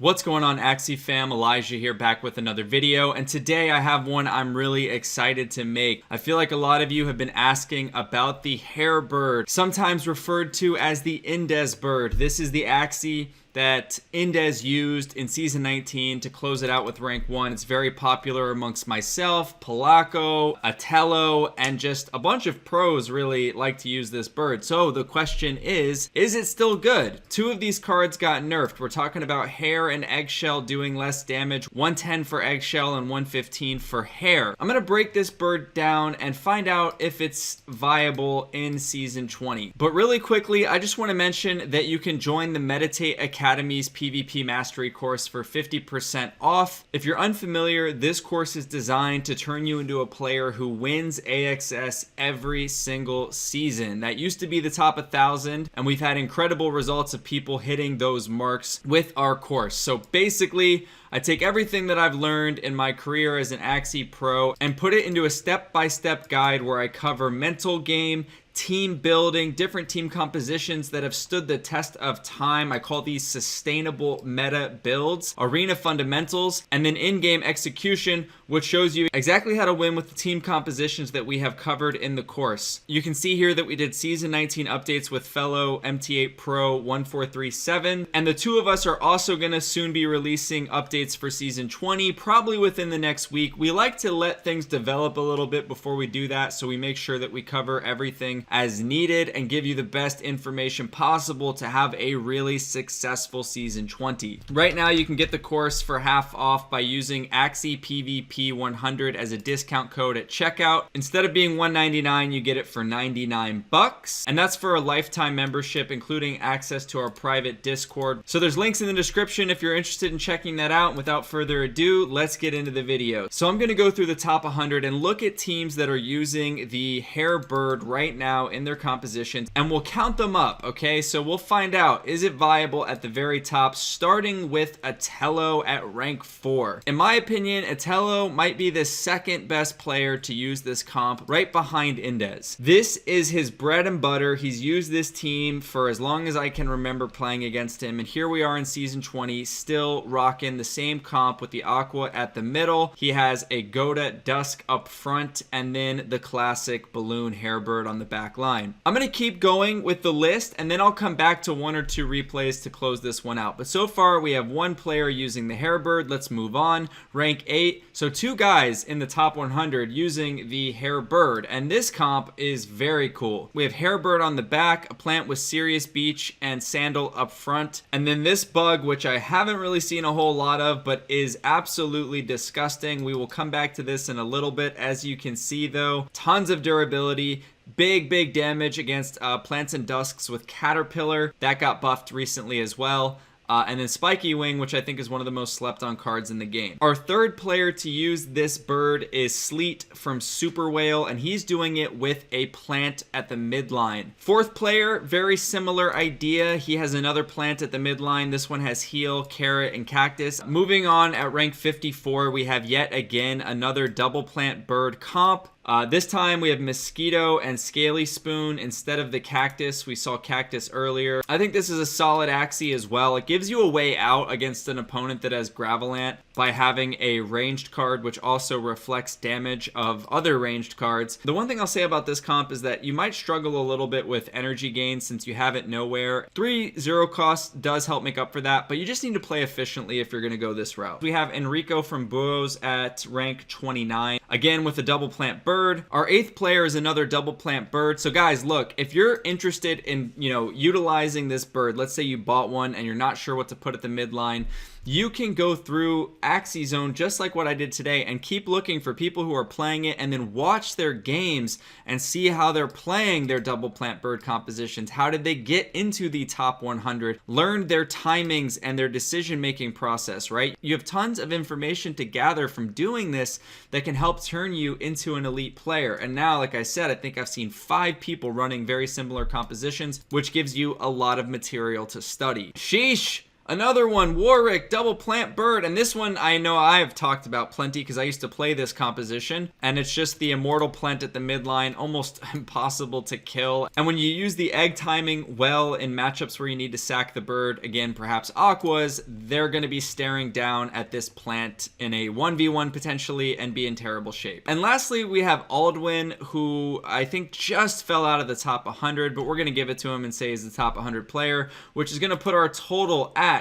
What's going on, Axie fam? Elijah here, back with another video, and today I have one I'm really excited to make. I feel like a lot of you have been asking about the Hare bird, sometimes referred to as the Indes bird. This is the Axie that Indes used in Season 19 to close it out with Rank 1. It's very popular amongst myself, Polacco, Atelo, and just a bunch of pros really like to use this bird. So the question is it still good? Two of these cards got nerfed. We're talking about Hare and Eggshell doing less damage, 110 for Eggshell and 115 for Hare. I'm gonna break this bird down and find out if it's viable in Season 20. But really quickly, I just want to mention that you can join the Meditate Academy's PvP Mastery course for 50% off. If you're unfamiliar, this course is designed to turn you into a player who wins AXS every single season. That used to be the top 1,000, and we've had incredible results of people hitting those marks with our course. So basically, I take everything that I've learned in my career as an Axie Pro and put it into a step-by-step guide where I cover mental game, team building, different team compositions that have stood the test of time. I call these sustainable meta builds, arena fundamentals, and then in-game execution, which shows you exactly how to win with the team compositions that we have covered in the course. You can see here that we did Season 19 updates with fellow MT8 Pro 1437, and the two of us are also going to soon be releasing updates for Season 20, probably within the next week. We like to let things develop a little bit before we do that, so we make sure that we cover everything as needed and give you the best information possible to have a really successful Season 20. Right now, you can get the course for half off by using Axie PvP 100 as a discount code at checkout. Instead of being $199, you get it for $99, and that's for a lifetime membership, including access to our private Discord. So there's links in the description if you're interested in checking that out. And without further ado, let's get into the video. So I'm going to go through the top 100 and look at teams that are using the Hare bird right now in their compositions, and we'll count them up, okay? So we'll find out, is it viable at the very top, starting with Atelo at rank 4. In my opinion, Atelo might be the second best player to use this comp, right behind Indes. This is his bread and butter. He's used this team for as long as I can remember playing against him, and here we are in Season 20, still rocking the same comp with the Aqua at the middle. He has a Goda Dusk up front, and then the classic Balloon Hare bird on the back line. I'm going to keep going with the list, and then I'll come back to one or two replays to close this one out. But so far, we have one player using the Hare bird. Let's move on. Rank 8. So two guys in the top 100 using the Hare bird, and this comp is very cool. We have Hare bird on the back, a plant with Serious Beach and Sandal up front, and then this bug, which I haven't really seen a whole lot of, but is absolutely disgusting. We will come back to this in a little bit. As you can see though, tons of durability, big damage against plants and dusks with Caterpillar. That got buffed recently as well. And then Spiky Wing, which I think is one of the most slept on cards in the game. Our third player to use this bird is Sleet from Super Whale, and he's doing it with a plant at the midline. Fourth player, very similar idea. He has another plant at the midline. This one has Heal, Carrot, and Cactus. Moving on, at rank 54, we have yet again another double plant bird comp. This time we have Mosquito and Scaly Spoon instead of the Cactus. We saw Cactus earlier. I think this is a solid Axie as well. It gives you a way out against an opponent that has Gravelant by having a ranged card, which also reflects damage of other ranged cards. The one thing I'll say about this comp is that you might struggle a little bit with energy gain since you have it nowhere. 3 0 cost does help make up for that, but you just need to play efficiently if you're going to go this route. We have Enrico from Buos at rank 29, again with a double plant bird. Our 8th player is another double plant bird. So guys, look, if you're interested in, utilizing this bird, let's say you bought one and you're not sure what to put at the midline, you can go through Axie Zone just like what I did today and keep looking for people who are playing it, and then watch their games and see how they're playing their double plant bird compositions. How did they get into the top 100? Learn their timings and their decision-making process, right? You have tons of information to gather from doing this that can help turn you into an elite player. And now, like I said, I think I've seen 5 people running very similar compositions, which gives you a lot of material to study. Sheesh! Another one, Warwick, double plant bird. And this one I know I have talked about plenty because I used to play this composition. And it's just the immortal plant at the midline, almost impossible to kill. And when you use the egg timing well in matchups where you need to sack the bird, again, perhaps aquas, they're going to be staring down at this plant in a 1v1 potentially and be in terrible shape. And lastly, we have Aldwin, who I think just fell out of the top 100, but we're going to give it to him and say he's the top 100 player, which is going to put our total at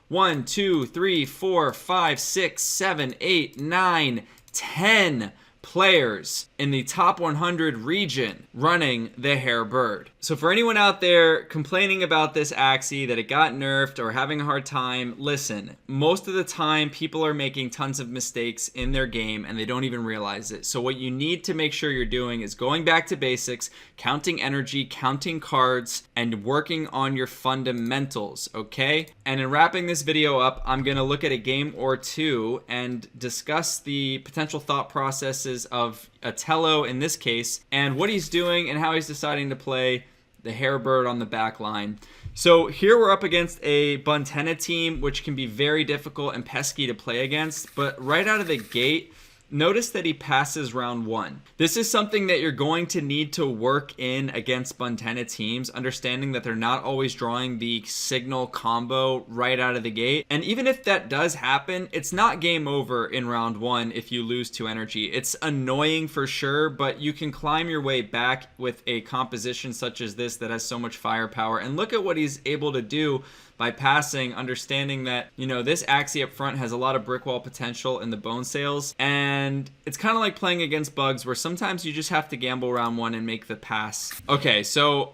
1, 2, 3, 4, 5, 6, 7, 8, 9, 10 players in the top 100 region running the Hare bird. So for anyone out there complaining about this Axie, that it got nerfed or having a hard time, listen, most of the time people are making tons of mistakes in their game and they don't even realize it. So what you need to make sure you're doing is going back to basics, counting energy, counting cards, and working on your fundamentals, okay? And in wrapping this video up, I'm gonna look at a game or two and discuss the potential thought processes of Atelo in this case, and what he's doing and how he's deciding to play the Hare bird on the back line. So here we're up against a Buntena team, which can be very difficult and pesky to play against, but right out of the gate, notice that he passes round 1. This is something that you're going to need to work in against Buntena teams, understanding that they're not always drawing the signal combo right out of the gate. And even if that does happen, it's not game over in round 1 if you lose 2 energy. It's annoying for sure, but you can climb your way back with a composition such as this that has so much firepower. And look at what he's able to do by passing, understanding that, you know, this Axie up front has a lot of brick wall potential in the bone sales, and it's kind of like playing against bugs where sometimes you just have to gamble round 1 and make the pass. Okay, so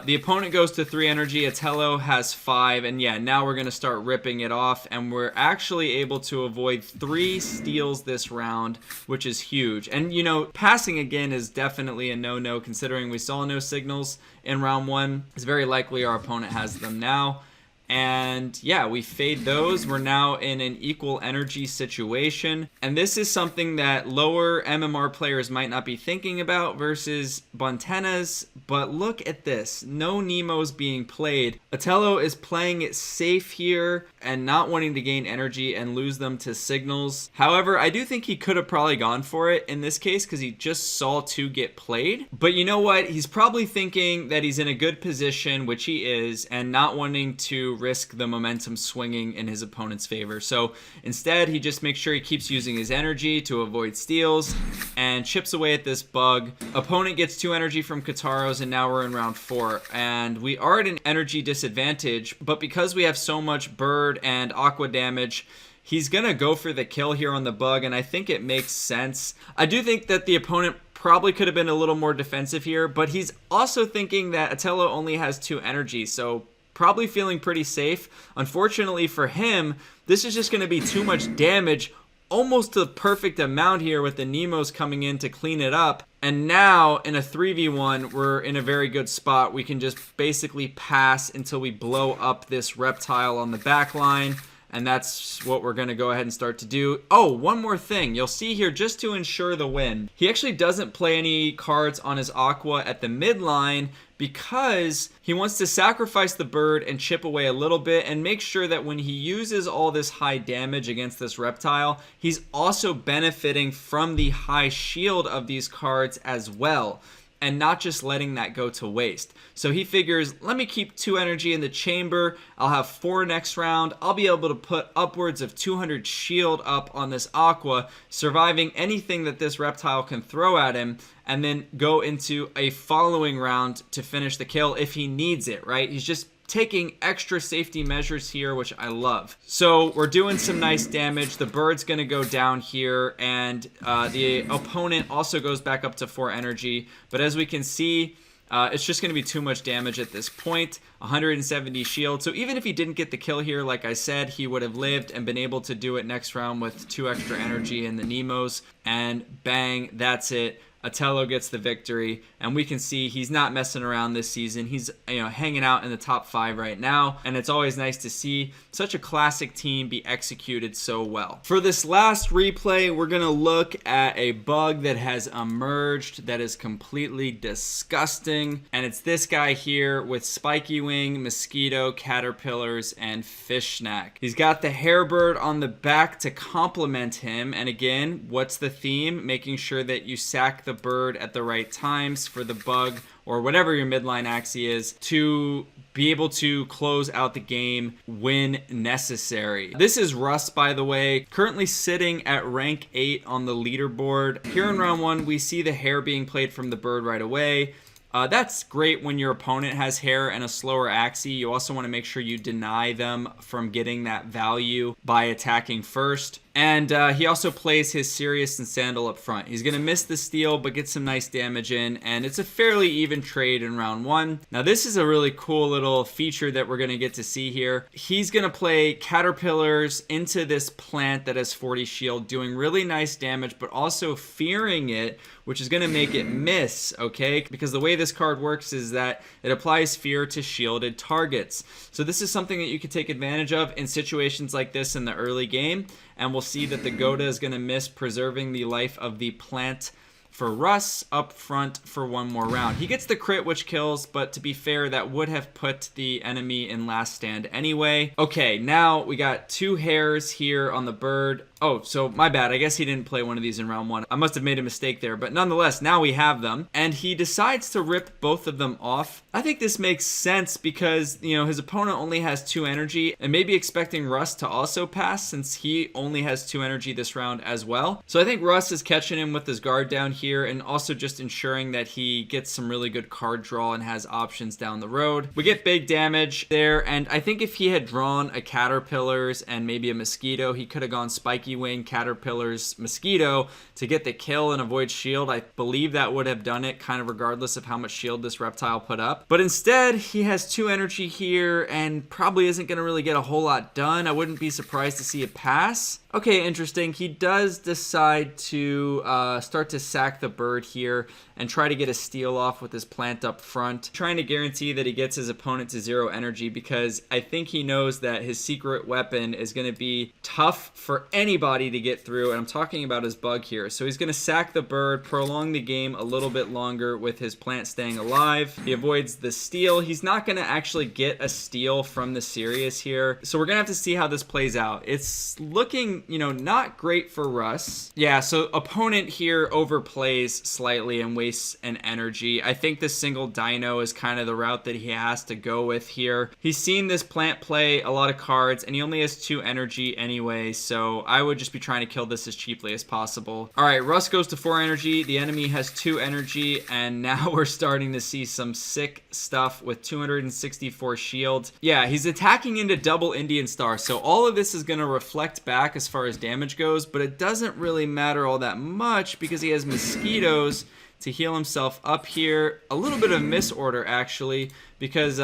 the opponent goes to 3 energy, Atelo has 5, and yeah, now we're gonna start ripping it off, and we're actually able to avoid 3 steals this round, which is huge. And you know, passing again is definitely a no-no, considering we saw no signals in round 1. It's very likely our opponent has them now. And yeah, we fade those. We're now in an equal energy situation. And this is something that lower MMR players might not be thinking about versus Buntenas. But look at this. No Nemo's being played. Atelo is playing it safe here and not wanting to gain energy and lose them to signals. However, I do think he could have probably gone for it in this case because he just saw 2 get played. But you know what? He's probably thinking that he's in a good position, which he is, and not wanting to risk the momentum swinging in his opponent's favor. So instead, he just makes sure he keeps using his energy to avoid steals and chips away at this bug. Opponent gets 2 energy from Kataros, and now we're in round 4. And we are at an energy disadvantage, but because we have so much bird and aqua damage, he's gonna go for the kill here on the bug, and I think it makes sense. I do think that the opponent probably could have been a little more defensive here, but he's also thinking that Atelo only has 2 energy, so probably feeling pretty safe. Unfortunately for him, this is just going to be too much damage, almost the perfect amount here with the Nemos coming in to clean it up. And now in a 3v1, we're in a very good spot. We can just basically pass until we blow up this reptile on the back line. And that's what we're going to go ahead and start to do. Oh, one more thing. You'll see here, just to ensure the win, he actually doesn't play any cards on his aqua at the midline because he wants to sacrifice the bird and chip away a little bit and make sure that when he uses all this high damage against this reptile, he's also benefiting from the high shield of these cards as well, and not just letting that go to waste. So he figures, let me keep 2 energy in the chamber. I'll have 4 next round. I'll be able to put upwards of 200 shield up on this aqua, surviving anything that this reptile can throw at him, and then go into a following round to finish the kill if he needs it, right? He's just taking extra safety measures here, which I love. So we're doing some nice damage. The bird's gonna go down here, and the opponent also goes back up to 4 energy. But as we can see, it's just gonna be too much damage at this point. 170 shield. So even if he didn't get the kill here, like I said, he would have lived and been able to do it next round with 2 extra energy in the Nemos. And bang, that's it. Atelo gets the victory, and we can see he's not messing around this season. He's, hanging out in the top 5 right now, and it's always nice to see such a classic team be executed so well. For this last replay, we're gonna look at a bug that has emerged that is completely disgusting, and it's this guy here with spiky wing, mosquito, caterpillars, and fish snack. He's got the Hare bird on the back to complement him, and again, what's the theme? Making sure that you sack the bird at the right times for the bug or whatever your midline Axie is to be able to close out the game when necessary. This is Russ, by the way, currently sitting at rank 8 on the leaderboard. Here in round 1, we see the Hare being played from the bird right away. That's great when your opponent has Hare and a slower Axie. You also want to make sure you deny them from getting that value by attacking first. And he also plays his Sirius and Sandal up front. He's going to miss the steal, but get some nice damage in, and it's a fairly even trade in round 1. Now, this is a really cool little feature that we're going to get to see here. He's going to play Caterpillars into this plant that has 40 shield, doing really nice damage, but also fearing it, which is going to make it miss, okay? Because the way this card works is that it applies fear to shielded targets. So this is something that you can take advantage of in situations like this in the early game, and we'll see that the Goda is going to miss, preserving the life of the plant for Russ up front for one more round. He gets the crit, which kills, but to be fair, that would have put the enemy in last stand anyway. Okay, now we got 2 Hares here on the bird. Oh, so my bad. I guess he didn't play one of these in round 1. I must have made a mistake there, but nonetheless, now we have them. And he decides to rip both of them off. I think this makes sense because, his opponent only has 2 energy and maybe expecting Russ to also pass since he only has 2 energy this round as well. So I think Russ is catching him with his guard down here and also just ensuring that he gets some really good card draw and has options down the road. We get big damage there, and I think if he had drawn a Caterpillars and maybe a Mosquito, he could have gone Spiky Wing, Caterpillars, Mosquito to get the kill and avoid shield. I believe that would have done it kind of regardless of how much shield this reptile put up. But instead, he has 2 energy here and probably isn't going to really get a whole lot done. I wouldn't be surprised to see a pass. Okay, interesting. He does decide to start to sack the bird here and try to get a steal off with his plant up front, trying to guarantee that he gets his opponent to 0 energy because I think he knows that his secret weapon is going to be tough for anybody to get through, and I'm talking about his bug here. So he's going to sack the bird, prolong the game a little bit longer with his plant staying alive. He avoids the steal. He's not going to actually get a steal from the Sirius here, so we're going to have to see how this plays out. It's looking not great for Russ. Yeah, so opponent here overplays slightly and wastes an energy. I think the single dino is kind of the route that he has to go with here. He's seen this plant play a lot of cards, and he only has 2 energy anyway, so I would just be trying to kill this as cheaply as possible. All right, Russ goes to 4 energy. The enemy has 2 energy, and now we're starting to see some sick stuff with 264 shield. Yeah, he's attacking into double Indian Star, so all of this is going to reflect back as far as damage goes, but it doesn't really matter all that much because he has Mosquitoes to heal himself up here. A little bit of misorder actually, because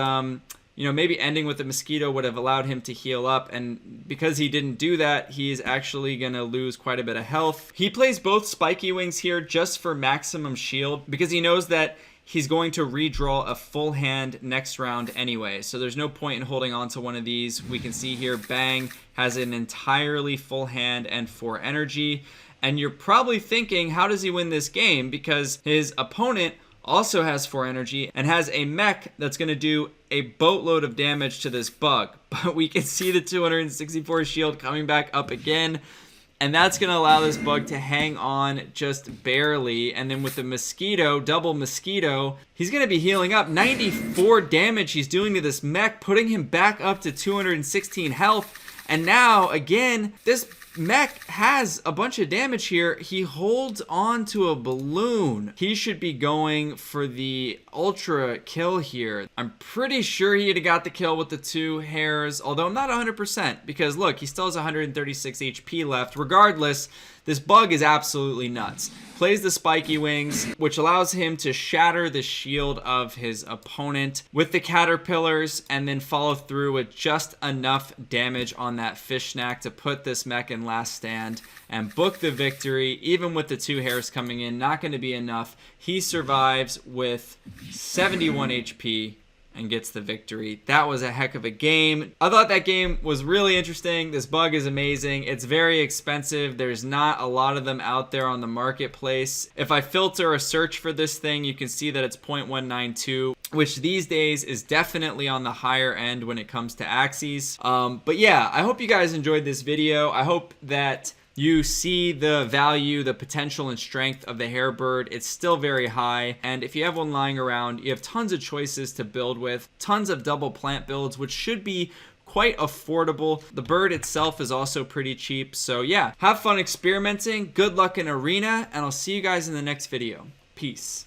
maybe ending with the Mosquito would have allowed him to heal up, and because he didn't do that, he's actually gonna lose quite a bit of health. He plays both Spiky Wings here just for maximum shield because he knows that he's going to redraw a full hand next round anyway, so there's no point in holding on to one of these. We can see here, bang, has an entirely full hand and 4 energy. And you're probably thinking, how does he win this game? Because his opponent also has 4 energy and has a mech that's going to do a boatload of damage to this bug. But we can see the 264 shield coming back up again. And that's going to allow this bug to hang on just barely. And then with the Mosquito, double Mosquito, he's going to be healing up. 94 damage he's doing to this mech, putting him back up to 216 health. And now, again, this mech has a bunch of damage here. He holds on to a balloon. He should be going for the ultra kill here. I'm pretty sure he'd have got the kill with the 2 Hares, although I'm not 100% because look, he still has 136 HP left. Regardless, this bug is absolutely nuts. Plays the Spiky Wings, which allows him to shatter the shield of his opponent with the Caterpillars and then follow through with just enough damage on that fish snack to put this mech in last stand and book the victory. Even with the 2 hares coming in, not going to be enough. He survives with 71 HP and gets the victory. That was a heck of a game. I thought that game was really interesting. This bug is amazing. It's very expensive. There's not a lot of them out there on the marketplace. If I filter a search for this thing, you can see that it's 0.192, which these days is definitely on the higher end when it comes to Axies. But yeah, I hope you guys enjoyed this video. I hope that you see the value, the potential and strength of the Hare bird. It's still very high, and if you have one lying around, you have tons of choices to build with, tons of double plant builds, which should be quite affordable. The bird itself is also pretty cheap. So yeah, have fun experimenting, good luck in arena, and I'll see you guys in the next video. Peace.